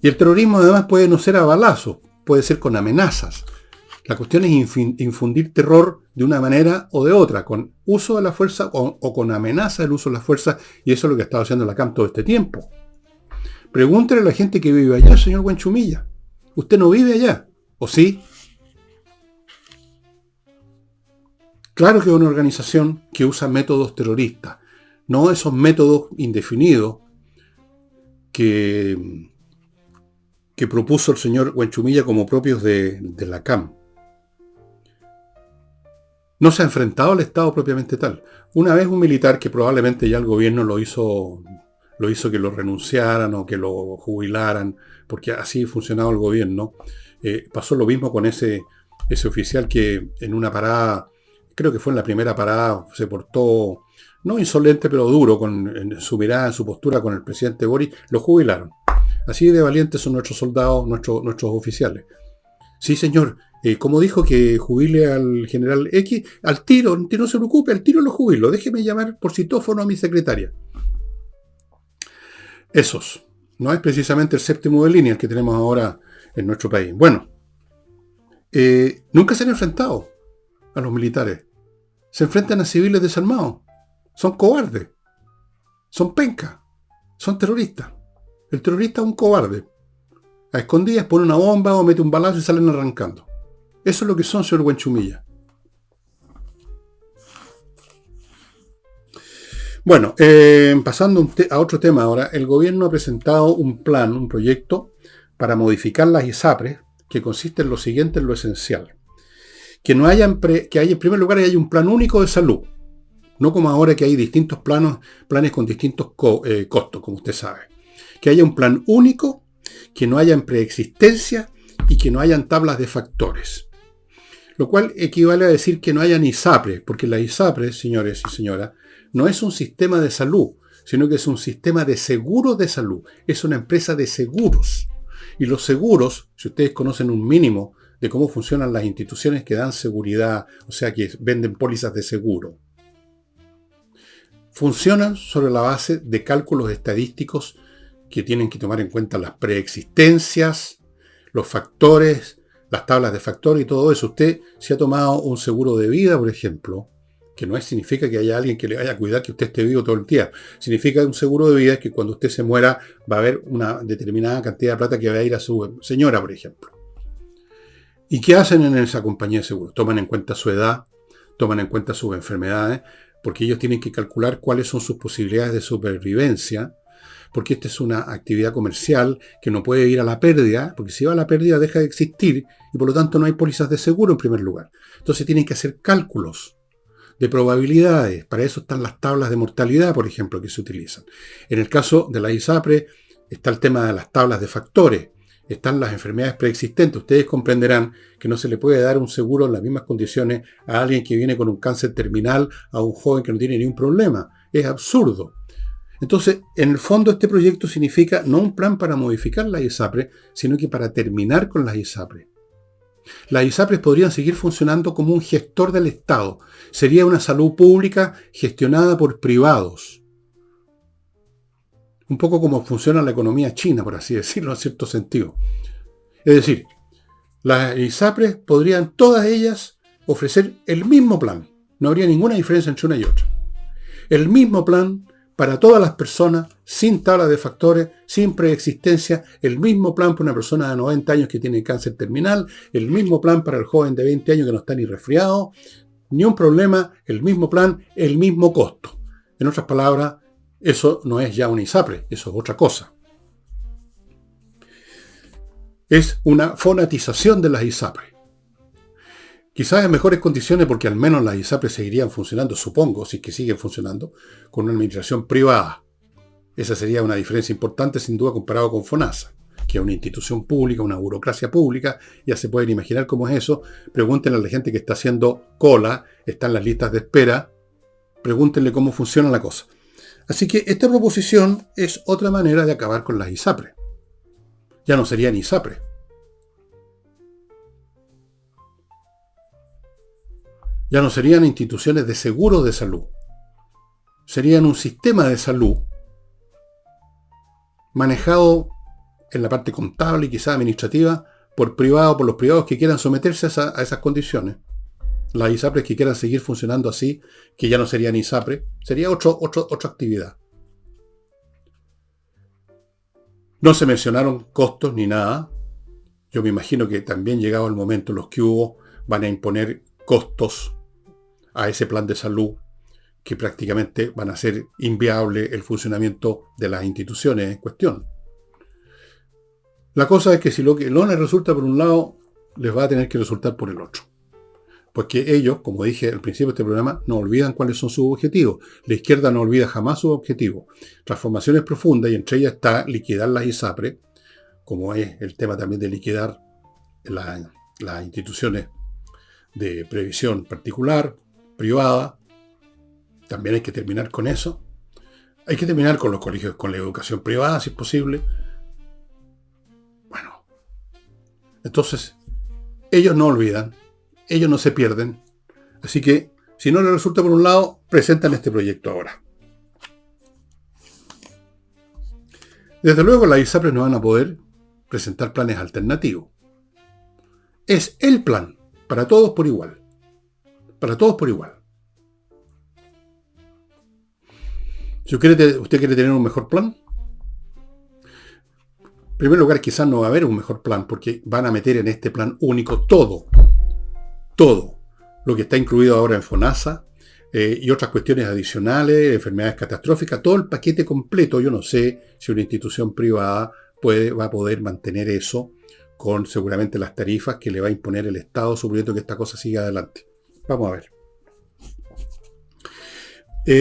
Y el terrorismo además puede no ser a balazos, puede ser con amenazas. La cuestión es infundir terror de una manera o de otra, con uso de la fuerza o con amenaza del uso de la fuerza, y eso es lo que ha estado haciendo la CAM todo este tiempo. Pregúntele a la gente que vive allá, señor Huanchumilla. Usted no vive allá, ¿o sí? Claro que es una organización que usa métodos terroristas, no esos métodos indefinidos que propuso el señor Huanchumilla como propios de la CAM. No se ha enfrentado al Estado propiamente tal. Una vez un militar que probablemente ya el gobierno lo hizo que lo renunciaran o que lo jubilaran, porque así funcionaba el gobierno. Pasó lo mismo con ese oficial que en una parada, creo que fue en la primera parada, se portó, no insolente, pero duro, en su mirada, en su postura con el presidente Boric, lo jubilaron. Así de valientes son nuestros soldados, nuestros oficiales. Sí, señor, como dijo que jubile al general X, al tiro, no se preocupe, al tiro lo jubilo, déjeme llamar por citófono a mi secretaria. Esos. No es precisamente el séptimo de línea el que tenemos ahora en nuestro país. Bueno, nunca se han enfrentado a los militares. Se enfrentan a civiles desarmados. Son cobardes. Son pencas. Son terroristas. El terrorista es un cobarde. A escondidas pone una bomba o mete un balazo y salen arrancando. Eso es lo que son, señor Huanchumilla. Bueno, pasando a otro tema ahora, el gobierno ha presentado un plan, un proyecto para modificar las ISAPRES, que consiste en lo siguiente, en lo esencial. Que haya en primer lugar hay un plan único de salud. No como ahora que hay distintos planes con distintos costos, como usted sabe. Que haya un plan único, que no haya en preexistencia y que no hayan tablas de factores. Lo cual equivale a decir que no hayan ISAPRES, porque la ISAPRES, señores y señoras, no es un sistema de salud, sino que es un sistema de seguros de salud. Es una empresa de seguros. Y los seguros, si ustedes conocen un mínimo de cómo funcionan las instituciones que dan seguridad, o sea, que venden pólizas de seguro, funcionan sobre la base de cálculos estadísticos que tienen que tomar en cuenta las preexistencias, los factores, las tablas de factores y todo eso. Usted, si ha tomado un seguro de vida, por ejemplo, que no significa que haya alguien que le vaya a cuidar que usted esté vivo todo el día. Significa un seguro de vida es que cuando usted se muera va a haber una determinada cantidad de plata que va a ir a su señora, por ejemplo. ¿Y qué hacen en esa compañía de seguros? Toman en cuenta su edad, toman en cuenta sus enfermedades, porque ellos tienen que calcular cuáles son sus posibilidades de supervivencia, porque esta es una actividad comercial que no puede ir a la pérdida, porque si va a la pérdida deja de existir y por lo tanto no hay pólizas de seguro en primer lugar. Entonces tienen que hacer cálculos de probabilidades. Para eso están las tablas de mortalidad, por ejemplo, que se utilizan. En el caso de la ISAPRE está el tema de las tablas de factores. Están las enfermedades preexistentes. Ustedes comprenderán que no se le puede dar un seguro en las mismas condiciones a alguien que viene con un cáncer terminal, a un joven que no tiene ningún problema. Es absurdo. Entonces, en el fondo, este proyecto significa no un plan para modificar la ISAPRE, sino que para terminar con las ISAPRE. Las ISAPRES podrían seguir funcionando como un gestor del Estado. Sería una salud pública gestionada por privados. Un poco como funciona la economía china, por así decirlo, en cierto sentido. Es decir, las ISAPRES podrían todas ellas ofrecer el mismo plan. No habría ninguna diferencia entre una y otra. El mismo plan para todas las personas, sin tabla de factores, sin preexistencia, el mismo plan para una persona de 90 años que tiene cáncer terminal, el mismo plan para el joven de 20 años que no está ni resfriado, ni un problema, el mismo plan, el mismo costo. En otras palabras, eso no es ya una ISAPRE, eso es otra cosa. Es una fonatización de las ISAPRE. Quizás en mejores condiciones porque al menos las ISAPRE seguirían funcionando, supongo, si es que siguen funcionando, con una administración privada. Esa sería una diferencia importante sin duda comparado con FONASA, que es una institución pública, una burocracia pública. Ya se pueden imaginar cómo es eso. Pregúntenle a la gente que está haciendo cola, está en las listas de espera, pregúntenle cómo funciona la cosa. Así que esta proposición es otra manera de acabar con las ISAPRE. Ya no serían ISAPRE. Ya no serían instituciones de seguros de salud. Serían un sistema de salud manejado en la parte contable y quizá administrativa por los privados que quieran someterse a esas condiciones. Las ISAPRES que quieran seguir funcionando así, que ya no serían ISAPRE, sería otra actividad. No se mencionaron costos ni nada. Yo me imagino que también llegado el momento, los que hubo van a imponer costos a ese plan de salud que prácticamente van a hacer inviable el funcionamiento de las instituciones en cuestión. La cosa es que si lo que no les resulta por un lado, les va a tener que resultar por el otro. Porque ellos, como dije al principio de este programa, no olvidan cuáles son sus objetivos. La izquierda no olvida jamás sus objetivos. Transformaciones profundas, y entre ellas está liquidar las ISAPRE, como es el tema también de liquidar las instituciones de previsión particular, privada. También hay que terminar con eso. Hay que terminar con los colegios, con la educación privada, si es posible. Bueno, entonces, ellos no olvidan, ellos no se pierden. Así que, si no les resulta por un lado, presentan este proyecto ahora. Desde luego, las ISAPRES no van a poder presentar planes alternativos. Es el plan, para todos por igual. Para todos por igual. Si usted quiere tener un mejor plan, en primer lugar quizás no va a haber un mejor plan porque van a meter en este plan único todo lo que está incluido ahora en FONASA y otras cuestiones adicionales, enfermedades catastróficas, todo el paquete completo. Yo no sé si una institución privada va a poder mantener eso con seguramente las tarifas que le va a imponer el Estado, suponiendo que esta cosa siga adelante. Vamos a ver.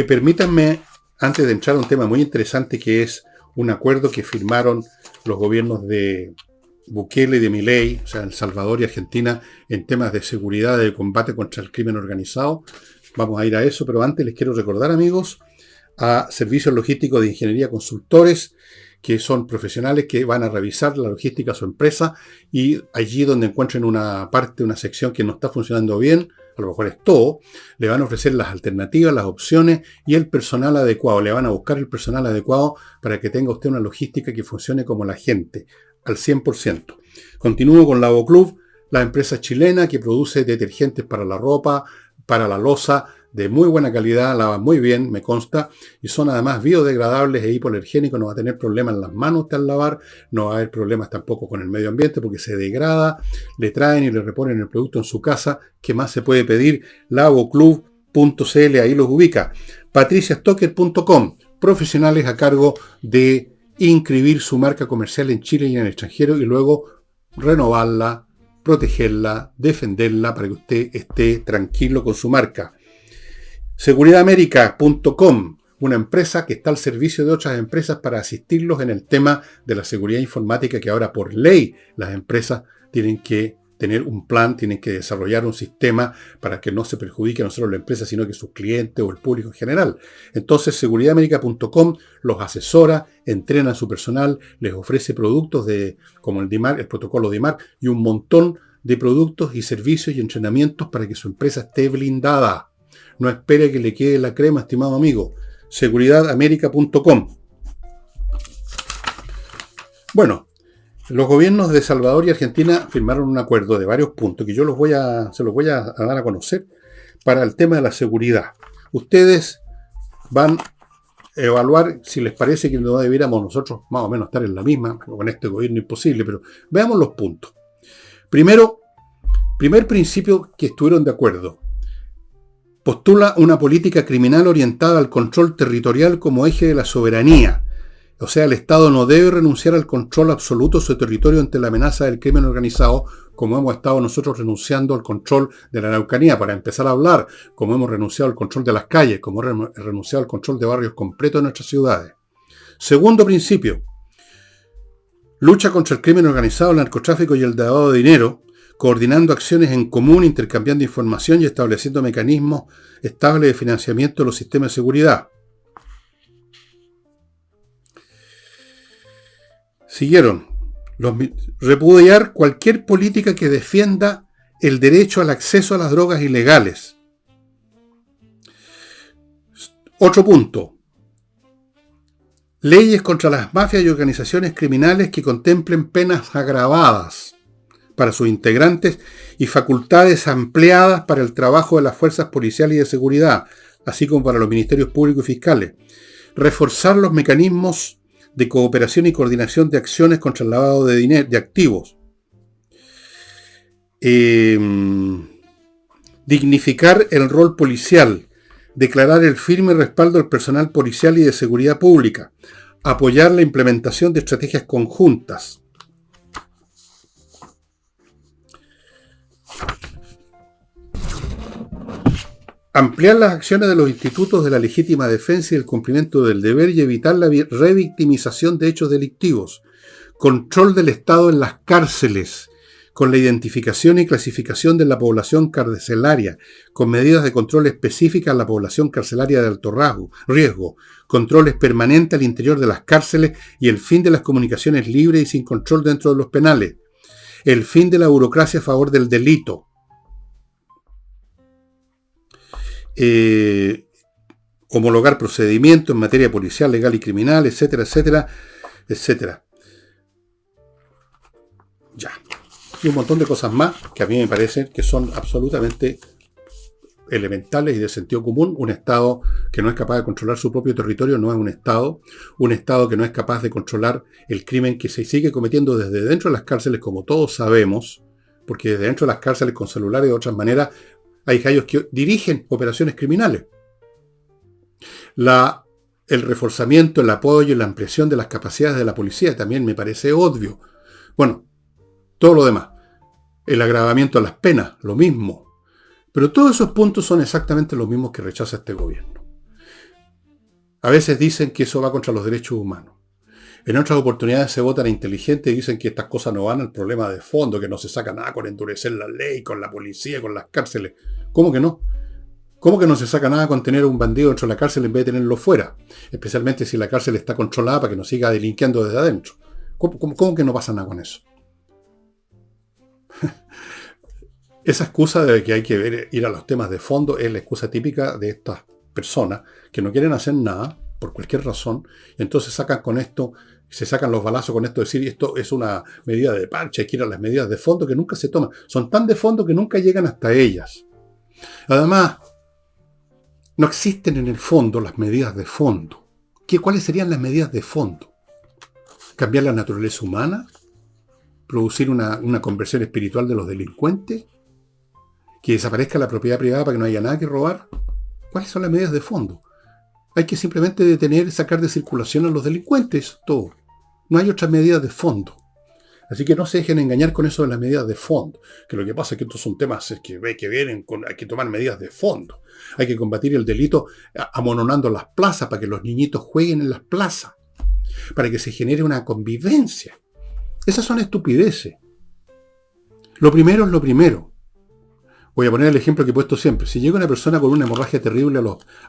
Permítanme, antes de entrar a un tema muy interesante que es un acuerdo que firmaron los gobiernos de Bukele y de Milei, o sea, El Salvador y Argentina, en temas de seguridad y de combate contra el crimen organizado. Vamos a ir a eso, pero antes les quiero recordar, amigos, a Servicios Logísticos de Ingeniería Consultores, que son profesionales que van a revisar la logística de su empresa y allí donde encuentren una sección que no está funcionando bien, a lo mejor es todo, le van a ofrecer las alternativas, las opciones y el personal adecuado. Le van a buscar el personal adecuado para que tenga usted una logística que funcione como la gente, al 100%. Continúo con Lavoclub, la empresa chilena que produce detergentes para la ropa, para la loza, de muy buena calidad, lavan muy bien, me consta, y son además biodegradables e hipoalergénicos, no va a tener problemas en las manos al lavar, no va a haber problemas tampoco con el medio ambiente porque se degrada, le traen y le reponen el producto en su casa. ¿Qué más se puede pedir? Lavoclub.cl, ahí los ubica. patriciastocker.com, profesionales a cargo de inscribir su marca comercial en Chile y en el extranjero y luego renovarla, protegerla, defenderla para que usted esté tranquilo con su marca. Seguridadamerica.com, una empresa que está al servicio de otras empresas para asistirlos en el tema de la seguridad informática, que ahora por ley las empresas tienen que tener un plan, tienen que desarrollar un sistema para que no se perjudique no solo la empresa, sino que sus clientes o el público en general. Entonces, seguridadamerica.com los asesora, entrena a su personal, les ofrece productos como el DIMAR, el protocolo DIMAR, y un montón de productos y servicios y entrenamientos para que su empresa esté blindada. No espere que le quede la crema, estimado amigo. Seguridadamerica.com. Bueno, los gobiernos de El Salvador y Argentina firmaron un acuerdo de varios puntos que yo se los voy a dar a conocer para el tema de la seguridad. Ustedes van a evaluar si les parece que no debiéramos nosotros más o menos estar en la misma, con este gobierno imposible, pero veamos los puntos. Primer principio que estuvieron de acuerdo. Postula una política criminal orientada al control territorial como eje de la soberanía. O sea, el Estado no debe renunciar al control absoluto de su territorio ante la amenaza del crimen organizado, como hemos estado nosotros renunciando al control de la Araucanía, para empezar a hablar, como hemos renunciado al control de las calles, como hemos renunciado al control de barrios completos de nuestras ciudades. Segundo principio, lucha contra el crimen organizado, el narcotráfico y el lavado de dinero, coordinando acciones en común, intercambiando información y estableciendo mecanismos estables de financiamiento de los sistemas de seguridad. Siguieron. Repudiar cualquier política que defienda el derecho al acceso a las drogas ilegales. Otro punto. Leyes contra las mafias y organizaciones criminales que contemplen penas agravadas para sus integrantes y facultades ampliadas para el trabajo de las fuerzas policiales y de seguridad, así como para los ministerios públicos y fiscales. Reforzar los mecanismos de cooperación y coordinación de acciones contra el lavado de dinero, de activos. Dignificar el rol policial. Declarar el firme respaldo al personal policial y de seguridad pública. Apoyar la implementación de estrategias conjuntas. Ampliar las acciones de los institutos de la legítima defensa y el cumplimiento del deber y evitar la revictimización de hechos delictivos. Control del Estado en las cárceles, con la identificación y clasificación de la población carcelaria, con medidas de control específicas a la población carcelaria de alto riesgo, controles permanentes al interior de las cárceles y el fin de las comunicaciones libres y sin control dentro de los penales. El fin de la burocracia a favor del delito. Homologar procedimientos en materia policial, legal y criminal, etcétera, etcétera, etcétera. Ya. Y un montón de cosas más que a mí me parecen que son absolutamente elementales y de sentido común. Un Estado que no es capaz de controlar su propio territorio no es un Estado. Un Estado que no es capaz de controlar el crimen que se sigue cometiendo desde dentro de las cárceles, como todos sabemos, porque desde dentro de las cárceles con celulares de otras maneras hay gallos que dirigen operaciones criminales. El reforzamiento, el apoyo y la ampliación de las capacidades de la policía también me parece obvio. Bueno, todo lo demás. El agravamiento de las penas, lo mismo. Pero todos esos puntos son exactamente los mismos que rechaza este gobierno. A veces dicen que eso va contra los derechos humanos. En otras oportunidades se votan inteligentes y dicen que estas cosas no van al problema de fondo, que no se saca nada con endurecer la ley, con la policía, con las cárceles. ¿Cómo que no? ¿Cómo que no se saca nada con tener un bandido dentro de la cárcel en vez de tenerlo fuera? Especialmente si la cárcel está controlada para que no siga delinquiendo desde adentro. ¿Cómo que no pasa nada con eso? Esa excusa de que hay que ir a los temas de fondo es la excusa típica de estas personas que no quieren hacer nada por cualquier razón, y entonces sacan con esto, se sacan los balazos con esto de decir esto es una medida de parche, hay que ir a las medidas de fondo que nunca se toman. Son tan de fondo que nunca llegan hasta ellas. Además, No existen en el fondo las medidas de fondo. ¿Cuáles serían las medidas de fondo? ¿Cambiar la naturaleza humana? ¿Producir una conversión espiritual de los delincuentes? ¿Que desaparezca la propiedad privada para que no haya nada que robar? ¿Cuáles son las medidas de fondo? Hay que simplemente detener y sacar de circulación a los delincuentes, eso es todo. No hay otras medidas de fondo. Así que no se dejen engañar con eso de las medidas de fondo. Que lo que pasa es que estos son temas que vienen con, hay que tomar medidas de fondo. Hay que combatir el delito amononando las plazas para que los niñitos jueguen en las plazas. Para que se genere una convivencia. Esas son estupideces. Lo primero es lo primero. Voy a poner el ejemplo que he puesto siempre. Si llega una persona con una hemorragia terrible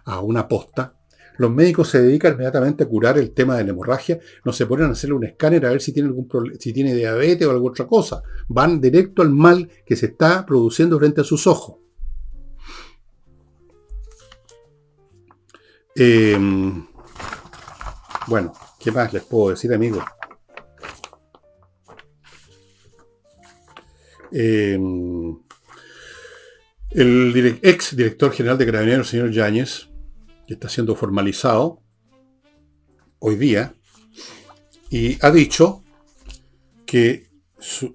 a una posta, los médicos se dedican inmediatamente a curar el tema de la hemorragia, no se ponen a hacerle un escáner a ver si tiene algún problema, si tiene diabetes o alguna otra cosa. Van directo al mal que se está produciendo frente a sus ojos. Bueno, ¿qué más les puedo decir, amigos? El ex director general de Carabineros, señor Yáñez, que está siendo formalizado hoy día, y ha dicho que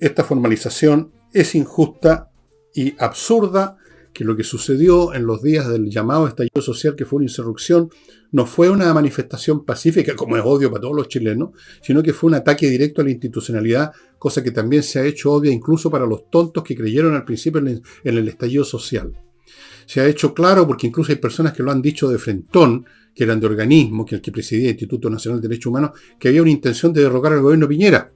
esta formalización es injusta y absurda, que lo que sucedió en los días del llamado estallido social, que fue una insurrección, no fue una manifestación pacífica, como es odio para todos los chilenos, sino que fue un ataque directo a la institucionalidad, cosa que también se ha hecho obvia incluso para los tontos que creyeron al principio en el estallido social. Se ha hecho claro porque incluso hay personas que lo han dicho de frentón, que eran de organismo, que el que presidía el Instituto Nacional de Derechos Humanos, que había una intención de derrocar al gobierno Piñera.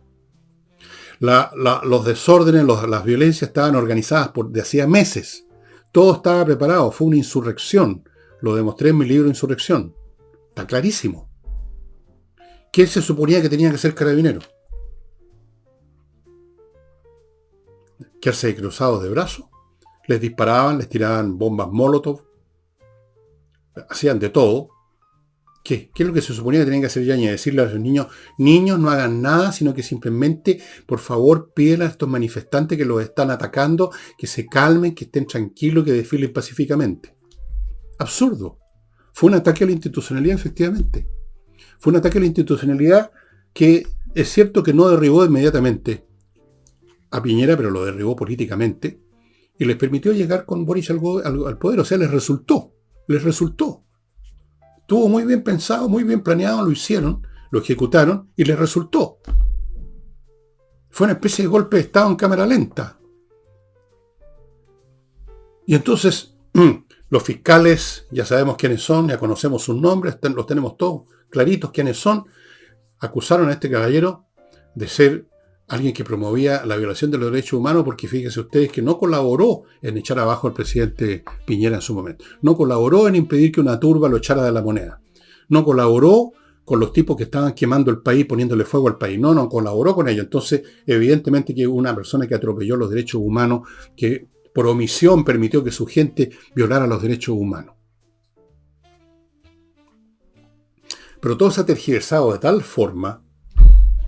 Los desórdenes, las violencias estaban organizadas de hacía meses. Todo estaba preparado, fue una insurrección. Lo demostré en mi libro Insurrección. Está clarísimo. ¿Quién se suponía que tenía que ser carabinero? ¿Quedarse cruzados de brazos? Les disparaban, les tiraban bombas Molotov, hacían de todo. ¿Qué es lo que se suponía que tenían que hacer Yáñez? Decirle a los niños no hagan nada, sino que simplemente, por favor, piden a estos manifestantes que los están atacando, que se calmen, que estén tranquilos, que desfilen pacíficamente. Absurdo. Fue un ataque a la institucionalidad, efectivamente. Fue un ataque a la institucionalidad que es cierto que no derribó inmediatamente a Piñera, pero lo derribó políticamente, y les permitió llegar con Boric al poder. O sea, les resultó. Estuvo muy bien pensado, muy bien planeado, lo hicieron, lo ejecutaron y les resultó. Fue una especie de golpe de Estado en cámara lenta. Y entonces, los fiscales, ya sabemos quiénes son, ya conocemos sus nombres, los tenemos todos claritos quiénes son, acusaron a este caballero de ser alguien que promovía la violación de los derechos humanos, porque fíjense ustedes que no colaboró en echar abajo al presidente Piñera en su momento. No colaboró en impedir que una turba lo echara de la moneda. No colaboró con los tipos que estaban quemando el país, poniéndole fuego al país. No colaboró con ellos. Entonces, evidentemente que una persona que atropelló los derechos humanos, que por omisión permitió que su gente violara los derechos humanos. Pero todo se ha tergiversado de tal forma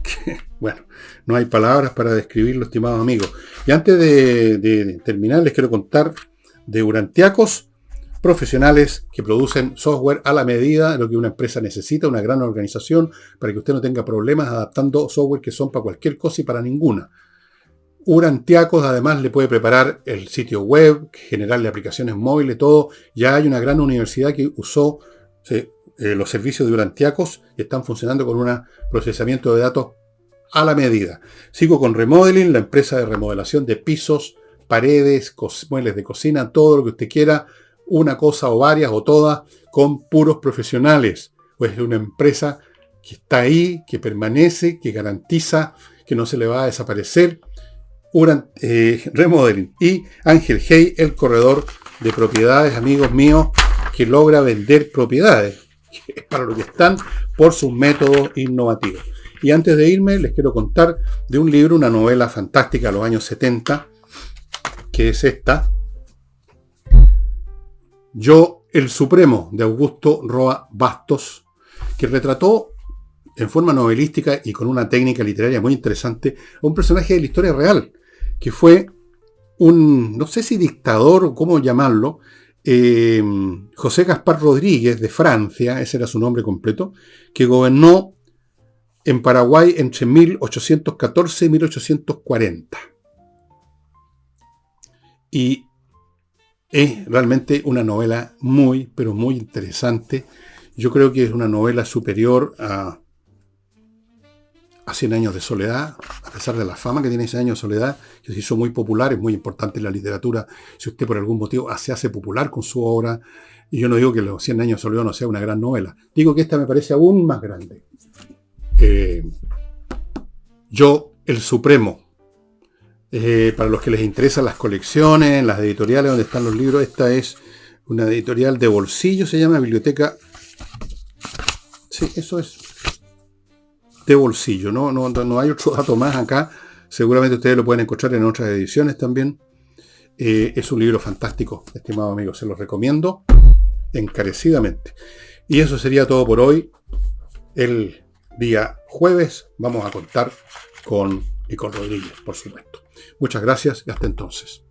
que, bueno, no hay palabras para describirlo, estimados amigos. Y antes de terminar, les quiero contar de Urantiacos, profesionales que producen software a la medida de lo que una empresa necesita, una gran organización, para que usted no tenga problemas adaptando software que son para cualquier cosa y para ninguna. Urantiacos además le puede preparar el sitio web, generarle aplicaciones móviles, todo. Ya hay una gran universidad que usó los servicios de Urantiacos y están funcionando con un procesamiento de datos a la medida. Sigo con Remodeling, la empresa de remodelación de pisos, paredes, muebles de cocina, todo lo que usted quiera, una cosa o varias o todas, con puros profesionales. Pues es una empresa que está ahí, que permanece, que garantiza que no se le va a desaparecer. Remodeling. Y Ángel Hey, el corredor de propiedades, amigos míos, que logra vender propiedades, que es para lo que están, por sus métodos innovativos. Y antes de irme, les quiero contar de un libro, una novela fantástica de los años 70, que es esta, Yo, el Supremo, de Augusto Roa Bastos, que retrató en forma novelística y con una técnica literaria muy interesante a un personaje de la historia real, que fue un, no sé si dictador o cómo llamarlo, José Gaspar Rodríguez de Francia, ese era su nombre completo, que gobernó en Paraguay entre 1814 y 1840. Y es realmente una novela muy, pero muy interesante. Yo creo que es una novela superior a 100 años de soledad, a pesar de la fama que tiene 100 años de soledad, que se hizo muy popular, es muy importante en la literatura. Si usted por algún motivo se hace popular con su obra, y yo no digo que los 100 años de soledad no sea una gran novela, digo que esta me parece aún más grande. Yo, el Supremo, para los que les interesan las colecciones, las editoriales donde están los libros, esta es una editorial de bolsillo, se llama Biblioteca. Sí, eso es. De bolsillo, no hay otro dato más acá. Seguramente ustedes lo pueden encontrar en otras ediciones también. Es un libro fantástico, estimado amigo, se los recomiendo encarecidamente. Y eso sería todo por hoy. El día jueves vamos a contar con Nicole Rodríguez, por supuesto. Muchas gracias y hasta entonces.